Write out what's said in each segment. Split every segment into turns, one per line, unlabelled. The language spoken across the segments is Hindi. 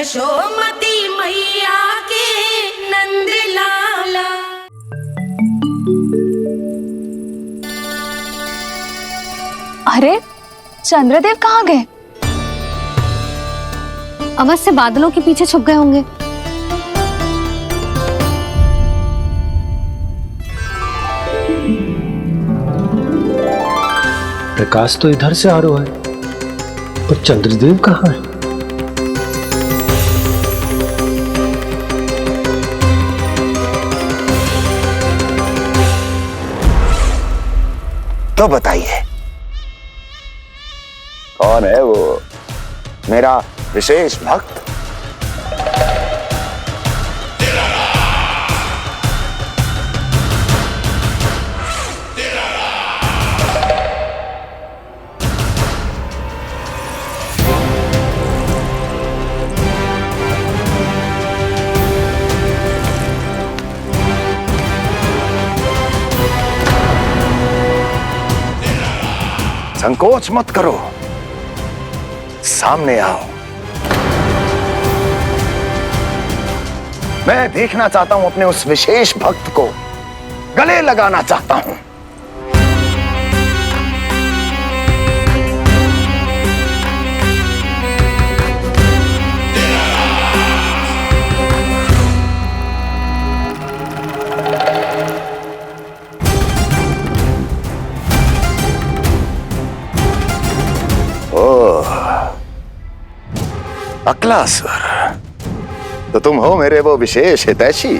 यशोमती मैया के नंद लाला।
अरे चंद्रदेव कहाँ गए?
अवश्य बादलों के पीछे छुप गए होंगे।
प्रकाश तो इधर से आ रहा है, पर चंद्रदेव कहाँ है?
तो बताइए कौन है वो मेरा विशेष भक्त? संकोच मत करो, सामने आओ। मैं देखना चाहता हूं अपने उस विशेष भक्त को, गले लगाना चाहता हूं। अक्लासुर, तो तुम हो मेरे वो विशेष हितैषी।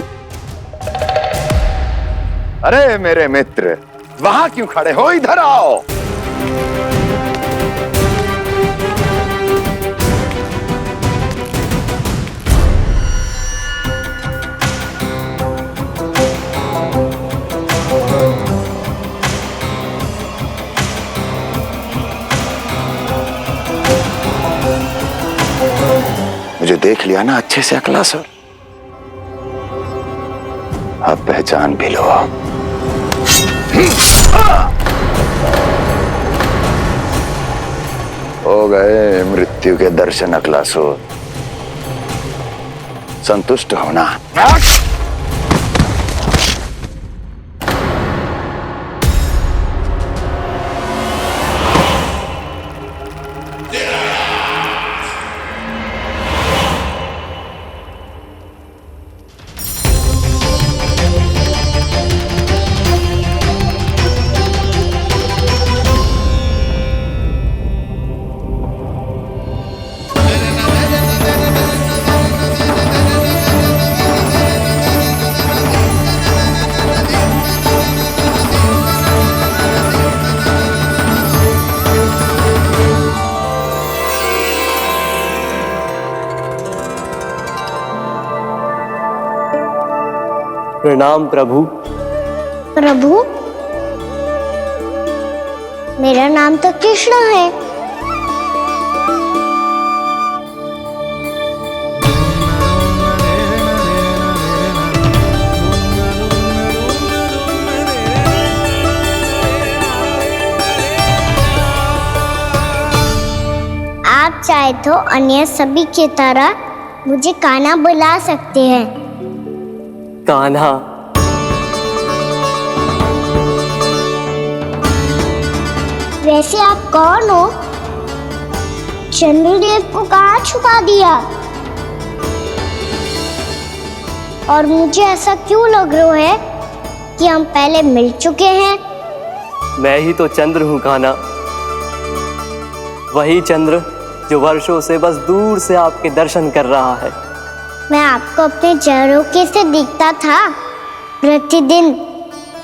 अरे मेरे मित्र, वहां क्यों खड़े हो? इधर आओ। मुझे देख लिया ना अच्छे से अक्लासुर? अब पहचान भी लो। हो गए मृत्यु के दर्शन अक्लासुर, संतुष्ट होना।
प्रणाम प्रभु।
प्रभु, मेरा नाम तो कृष्ण है। आप चाहे तो अन्य सभी की तरह मुझे कान्हा बुला सकते हैं।
कान्हा?
वैसे आप कौन हो? चंद्रदेव को कहाँ छुपा दिया? और मुझे ऐसा क्यों लग रहा है कि हम पहले मिल चुके हैं?
मैं ही तो चंद्र हूँ कान्हा, वही चंद्र जो वर्षों से बस दूर से आपके दर्शन कर रहा है।
मैं आपको अपने झरोखे से दिखता था प्रतिदिन,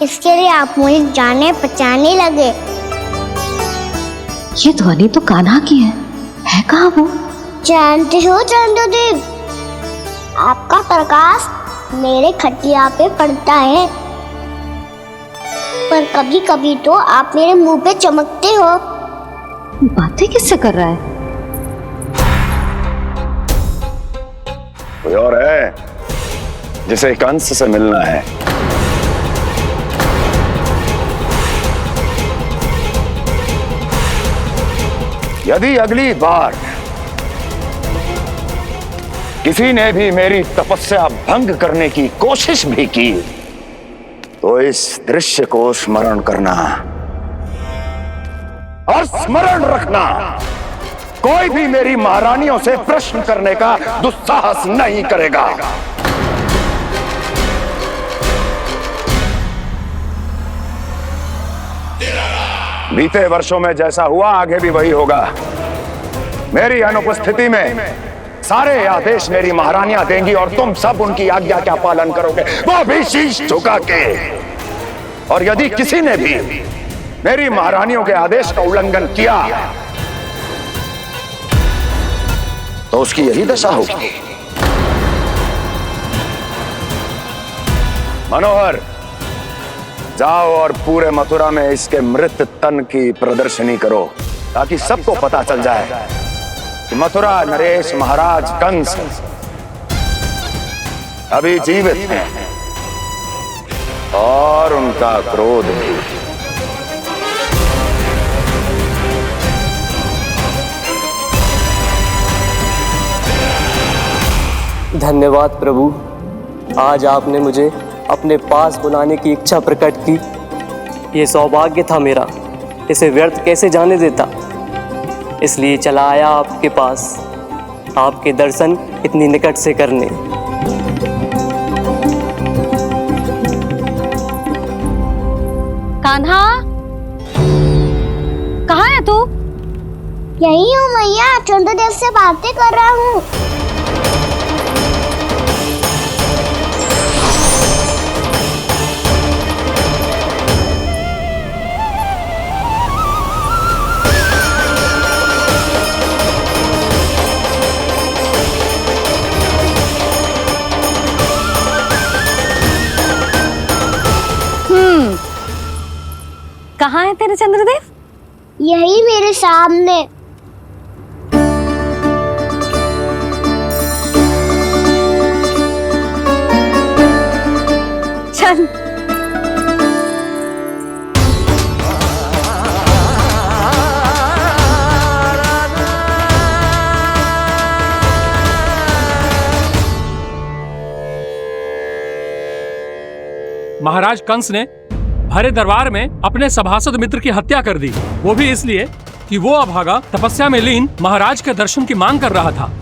इसके लिए आप मुझे जाने पहचाने लगे।
ये ध्वनि तो कान्हा की है कहाँ वो?
जानते हो चंद्रदेव, आपका प्रकाश मेरे खटिया पे पड़ता है, पर कभी कभी तो आप मेरे मुंह पे चमकते हो।
बातें किससे कर रहा है?
कोई और है जिसे कंस से मिलना है? यदि अगली बार किसी ने भी मेरी तपस्या भंग करने की कोशिश भी की तो इस दृश्य को स्मरण करना और स्मरण रखना, कोई भी मेरी महारानियों से प्रश्न करने का दुस्साहस नहीं करेगा। बीते वर्षों में जैसा हुआ आगे भी वही होगा। मेरी अनुपस्थिति में सारे आदेश मेरी महारानियां देंगी और तुम सब उनकी आज्ञा का पालन करोगे, वो भी शीश झुका के। और यदि किसी ने भी मेरी महारानियों के आदेश का उल्लंघन किया तो उसकी यही दशा होगी। मनोहर, जाओ और पूरे मथुरा में इसके मृत तन की प्रदर्शनी करो ताकि सबको पता चल जाए कि मथुरा नरेश महाराज कंस अभी जीवित हैं और उनका क्रोध भी।
धन्यवाद प्रभु, आज आपने मुझे अपने पास बुलाने की इच्छा प्रकट की। ये सौभाग्य था मेरा, इसे व्यर्थ कैसे जाने देता। इसलिए चला आया आपके पास, आपके दर्शन इतनी निकट से करने।
कान्हा, कहाँ है तू?
यही हूँ मैया, चंद्रदेव से बातें कर रहा हूँ।
कहाँ है तेरे चंद्रदेव?
यही मेरे सामने।
चल।
महाराज कंस ने भरे दरबार में अपने सभासद मित्र की हत्या कर दी, वो भी इसलिए कि वो अभागा तपस्या में लीन महाराज के दर्शन की मांग कर रहा था।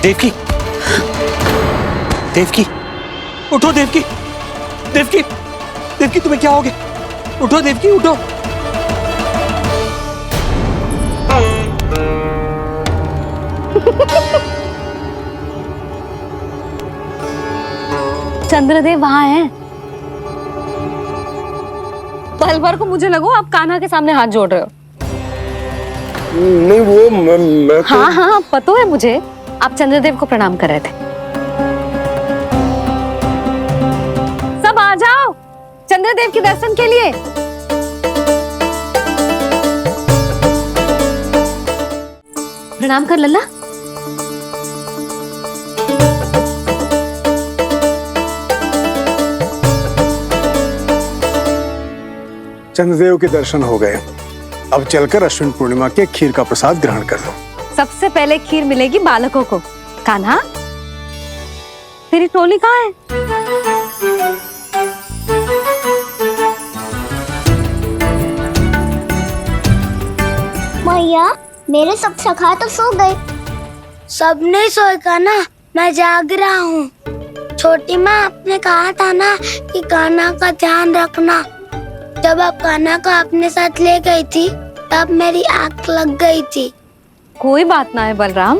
देवकी, देवकी, उठो देवकी, देवकी, देवकी तुम्हें क्या हो गया? उठो देवकी, उठो।
चंद्रदेव वहां हैं। पल भर को मुझे लगो आप कान्हा के सामने हाथ जोड़ रहे हो।
नहीं, वो मैं तो...
हाँ हाँ, पता है मुझे, आप चंद्रदेव को प्रणाम कर रहे थे। सब आ जाओ चंद्रदेव के दर्शन के लिए। प्रणाम कर लल्ला।
चंद्रदेव के दर्शन हो गए, अब चलकर अश्विन पूर्णिमा के खीर का प्रसाद ग्रहण कर लो।
सबसे पहले खीर मिलेगी बालकों को। कान्हा, तेरी टोली कहाँ है?
मैया, मेरे सब सखा तो सो गए। सब नहीं सोए कान्हा, मैं जाग रहा हूँ। छोटी माँ, आपने कहा था ना कि कान्हा का ध्यान रखना। जब आप कान्हा को अपने साथ ले गई थी तब मेरी आंख लग गई थी।
कोई बात ना है बलराम,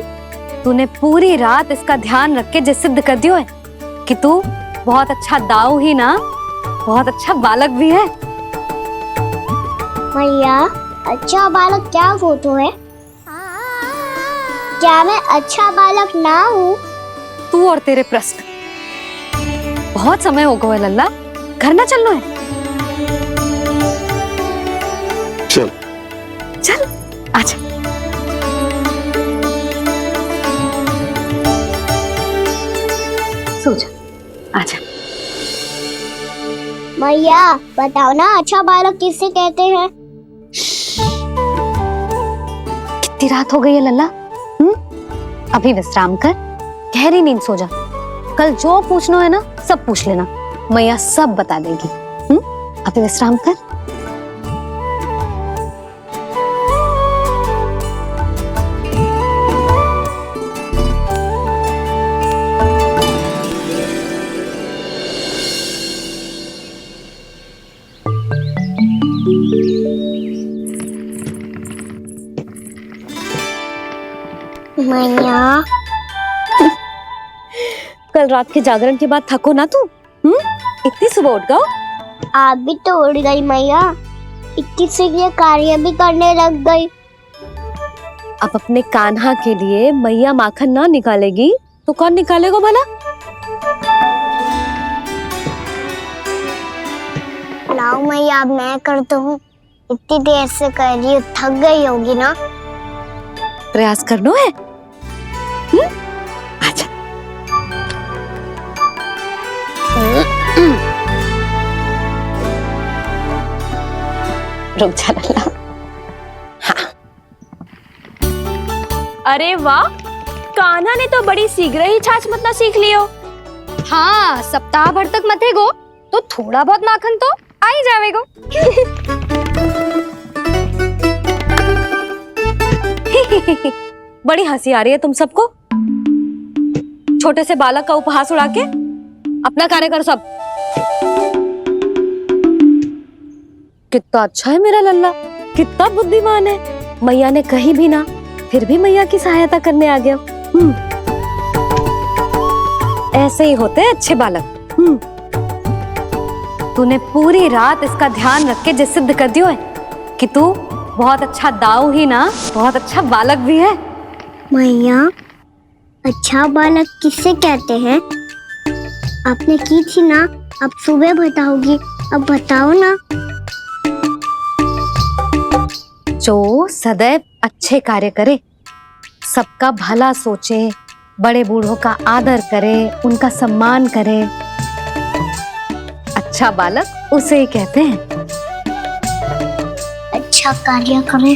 तूने पूरी रात इसका ध्यान रख के सिद्ध कर दियो है कि तू बहुत अच्छा दाऊ ही ना, बहुत अच्छा बालक भी है।
मैया, अच्छा बालक क्या फोटो है? क्या मैं अच्छा बालक ना हूँ?
तू और तेरे प्रश्न। बहुत समय हो गया लल्ला, घर ना चलना है।
चल
चल आजा। सो जा, आजा।
मैया बताओ ना, अच्छा बालक किसे कहते हैं?
कितनी रात हो गई है लल्ला? अभी विश्राम कर, गहरी नींद सो जा। कल जो पूछना है ना सब पूछ लेना, मैया सब बता देगी। अभी विश्राम कर।
मैया
कल रात के जागरण के बाद थको ना तू? इतनी सुबह उठ गओ?
आप भी तो उड़ गई मैया, किसी के कार्य भी करने लग गई।
अब अपने कान्हा के लिए मैया माखन ना निकालेगी तो कौन निकालेगा भला?
लाओ मैया, अब मैं करता हूँ। इतनी देर से कर रही हूँ, थक गई होगी ना।
प्रयास करना है। आजा। रुक जा लल्ला।
अरे वाह, कान्हा ने तो बड़ी शीघ्र ही छाछ मतना सीख लियो।
हाँ, सप्ताह भर तक मते गो तो थोड़ा बहुत माखन तो आ ही जावेगो। बड़ी हंसी आ रही है तुम सबको। छोटे से बालक का उपहास उड़ा के अपना कार्य करो सब। कितना अच्छा है मेरा लल्ला, कितना बुद्धिमान है। मैया ने कही भी ना, फिर भी मैया की सहायता करने आ गया। ऐसे ही होते हैं अच्छे बालक। तूने पूरी रात इसका ध्यान रख के जे सिद्ध कर दियो है कि तू बहुत अच्छा दाऊ ही ना, बहुत अच्छा बालक भी है।
मैया, अच्छा बालक किसे कहते हैं? आपने की थी ना, अब सुबह बताओगी। अब बताओ ना।
जो सदैव अच्छे कार्य करे, सबका भला सोचे, बड़े बूढ़ों का आदर करे, उनका सम्मान करे, अच्छा बालक उसे ही कहते हैं।
अच्छा कार्य करे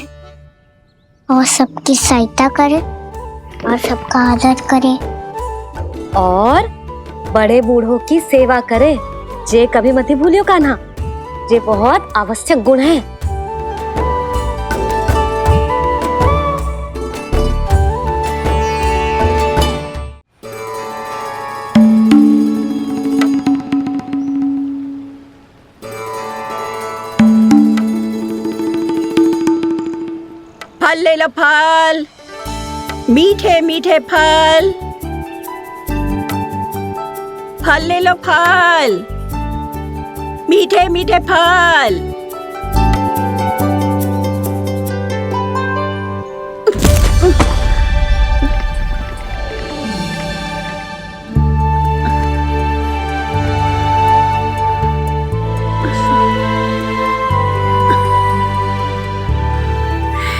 और सबकी सहायता करे और सबका आदर करे
और बड़े बूढ़ों की सेवा करे, जे कभी मत भूलियो कान्हा, जे बहुत आवश्यक गुण है।
फल ले लो, फल, मीठे मीठे फल। फल ले लो, फल, मीठे मीठे फल।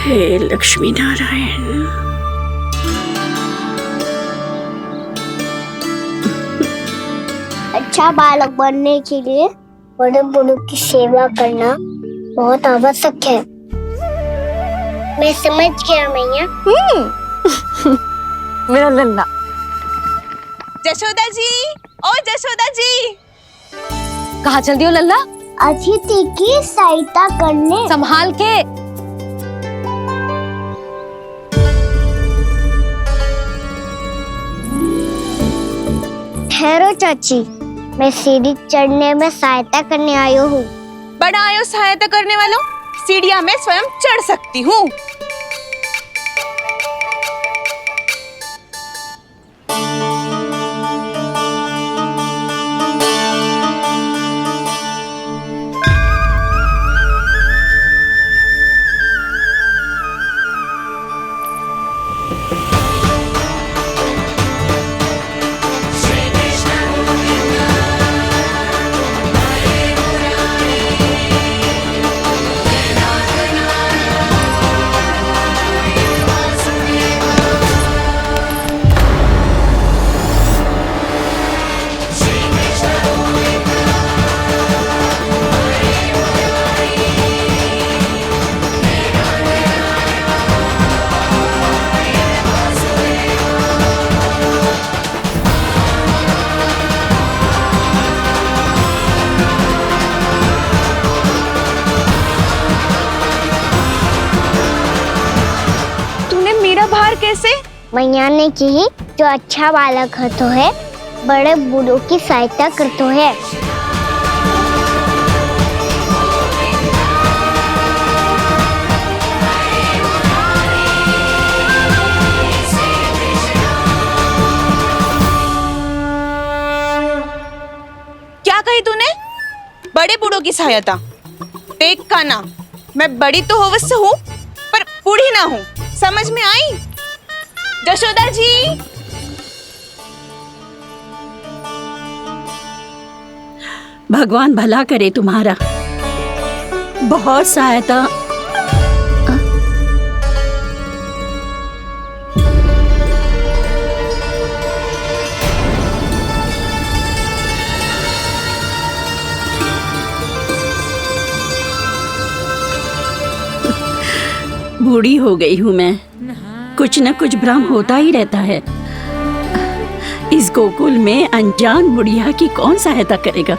हे लक्ष्मी नारायण।
अच्छा बालक बनने के लिए बड़े बूढ़ों की सेवा करना बहुत आवश्यक है। मैं समझ गया मैया।
मेरा लल्ला।
जशोदा जी, ओ जशोदा जी।
कहाँ चल दियो लल्ला?
अतिथि की सहायता करने।
संभाल के।
ठहरो चाची, मैं सीढ़ी चढ़ने में सहायता करने आई हूँ।
बड़ा आयो सहायता करने वालों, सीढ़ियाँ मैं स्वयं चढ़ सकती हूँ।
मैया ने की जो अच्छा बालक होतो है बड़े बूढ़ों की सहायता करतो है।
क्या कही तूने? बड़े बूढ़ों की सहायता? देख काना, मैं बड़ी तो अवश्य हूँ पर बूढ़ी ना हूँ, समझ में आई? जशोदा जी,
भगवान भला करे तुम्हारा। बहुत सहायता। बूढ़ी हो गई हूं मैं, कुछ न कुछ भ्रम होता ही रहता है। इस गोकुल में अनजान बुढ़िया की कौन सहायता करेगा?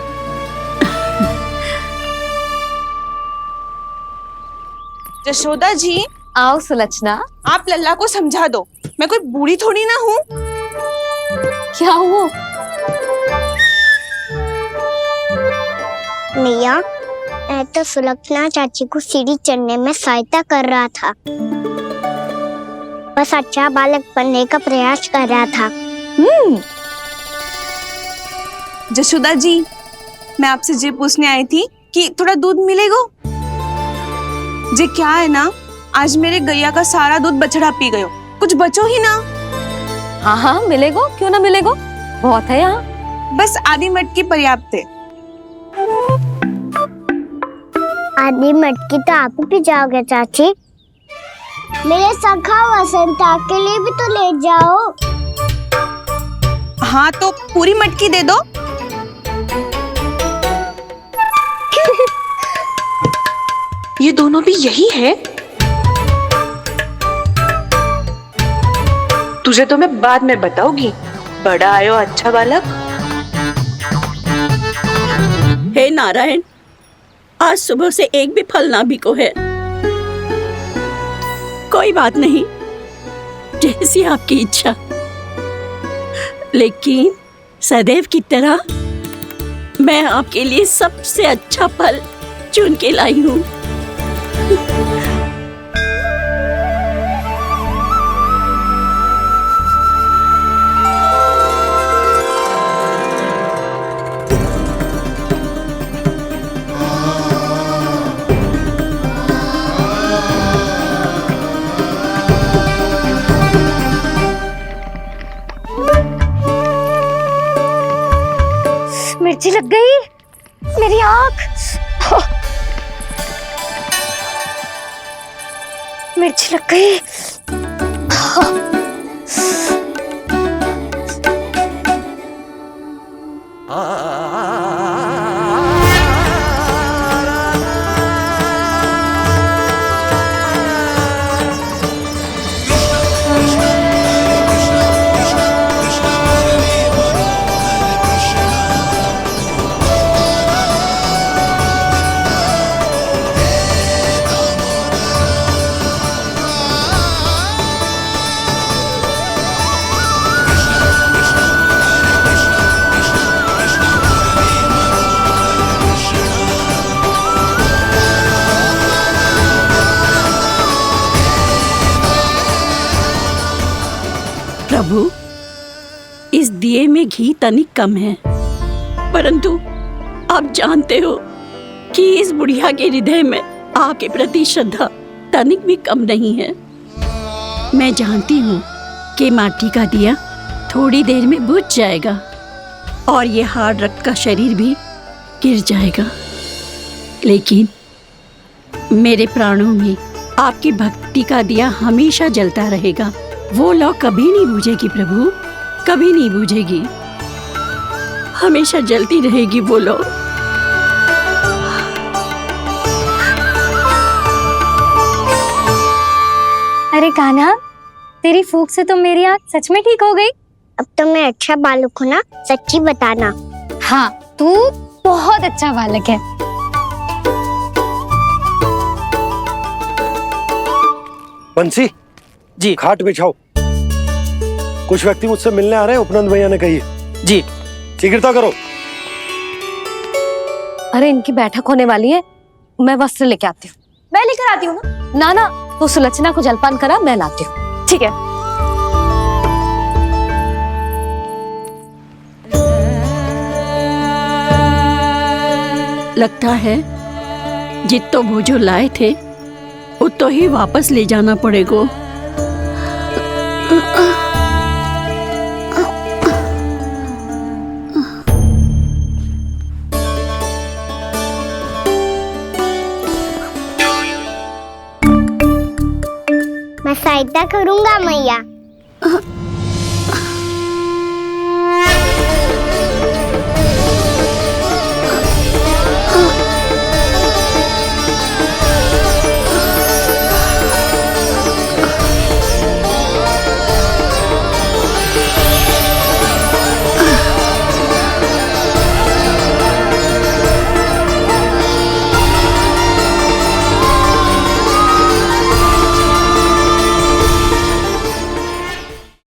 जशोदा जी,
आओ सुलक्षणा।
आप लल्ला को समझा दो, मैं कोई बूढ़ी थोड़ी ना हूँ।
क्या हुआ?
मैया, मैं तो सुलक्षणा चाची को सीढ़ी चढ़ने में सहायता कर रहा था, बस अच्छा बालक बनने का प्रयास कर रहा था।
जशोदा जी, मैं आपसे ये पूछने आई थी कि थोड़ा दूध मिलेगा? जे क्या है ना, आज मेरे गैया का सारा दूध बछड़ा पी गयो, कुछ बचो ही ना।
हाँ हाँ मिलेगो, क्यों ना मिलेगो, बहुत है यहाँ।
बस आधी मटकी पर्याप्त है।
आधी मटकी तो आप ही पी जाओगे चाची, मेरे सखा वसंता के लिए भी तो ले जाओ।
हाँ तो पूरी मटकी दे दो। ये दोनों भी यही है? तुझे तो मैं बाद में बताऊंगी, बड़ा आयो अच्छा बालक।
हे नारायण, आज सुबह से एक भी फल ना बिको है। कोई बात नहीं, जैसी आपकी इच्छा, लेकिन सदैव की तरह मैं आपके लिए सबसे अच्छा फल चुन के लाई हूँ।
मिर्ची लग गई मेरी आँख। मिर्ची लग गई।
प्रभु, इस दिए में घी तनिक कम है, परंतु आप जानते हो कि इस बुढ़िया के हृदय में आपके प्रति श्रद्धा तनिक भी कम नहीं है। मैं जानती हूँ कि माटी का दिया थोड़ी देर में बुझ जाएगा और ये हार्ड रक्त का शरीर भी गिर जाएगा, लेकिन मेरे प्राणों में आपकी भक्ति का दिया हमेशा जलता रहेगा। वो लौ कभी नहीं बुझेगी प्रभु, कभी नहीं बुझेगी, हमेशा जलती रहेगी वो लौ।
अरे कान्हा, तेरी फूंक से तो मेरी आँख सच में ठीक हो गई।
अब तो मैं अच्छा बालक हूँ ना, सच्ची बताना।
हाँ, तू बहुत अच्छा बालक है।
बंसी
जी
खाट बिछाओ।
कुछ व्यक्ति मुझसे मिलने आ रहे हैं, उपनंद भैया ने कही है।
जी
शीघ्रता करो।
अरे इनकी बैठक होने वाली है, मैं वस्त्र लेके आती हूँ।
मैं लेकर आती हूँ ना।
ना तो सुलक्षणा को जलपान करा, मैं लाती हूँ।
ठीक है।
लगता है जितो वो जो लाए थे उतो ही वापस ले जाना पड़ेगा।
मैं सहायता करूंगा मैया।